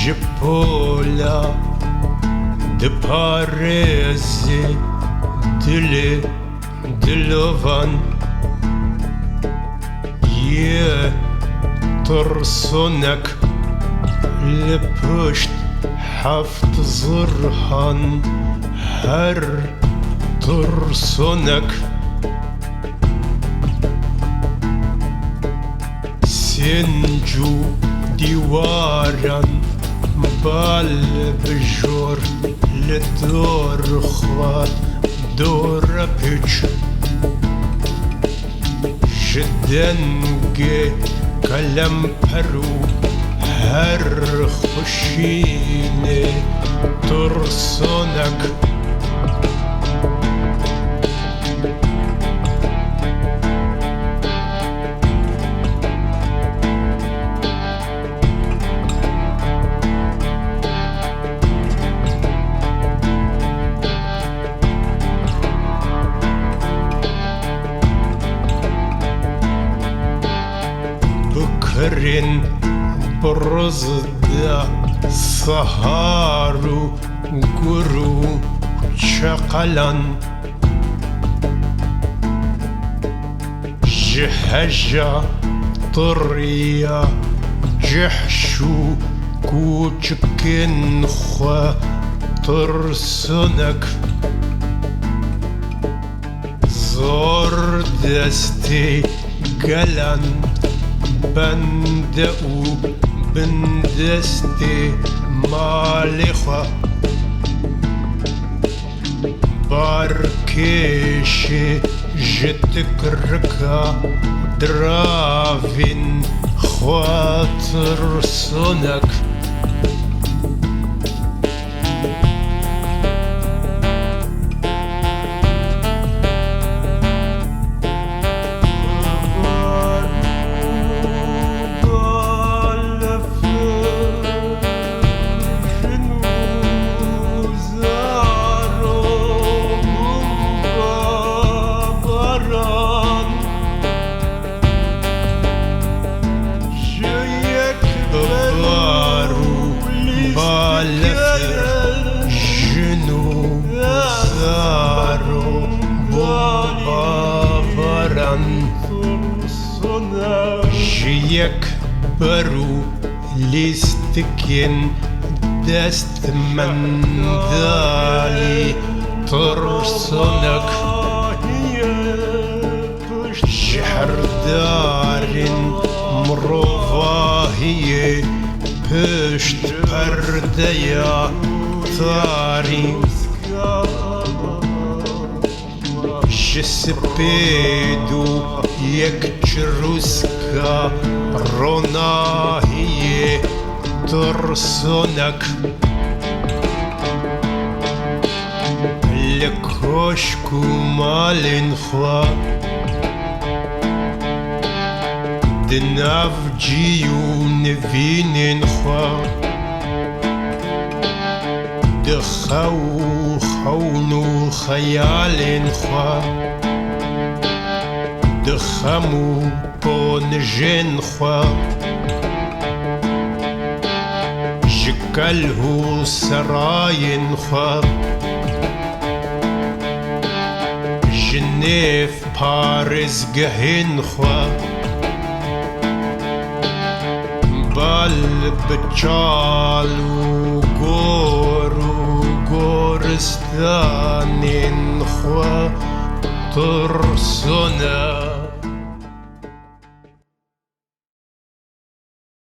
Jpola de parezi dili dilovan ye ترسنك لبشت حفت زرهن هر ترسنك سنجو ديوارن بال بجور لدور خوات دور بيش جدنجي كلام برو هر خشيني ترسنك بكرن برزدا سهارو قرو شقلن جهجا طريا جحشو كوچكن خوا ترسنك زور دستي قلن بندقو بندستي مالخة باركيشي جتكركا درافين خاطر صنك جيك برو ليستكين دست من دالي ترسنك شحر دارن مروفاهية پشت پرديا تاري جسبيدو يكجروسكا روناهية ترسنك لكوشكو مالن خوا دناف جيو نفينن خوا دخو خونو خيالن خوا دخمو بونجن خوا جكله سراين خوا جنيف بارز جهن خوا بال بتشالو غورستانين خوا ترسنا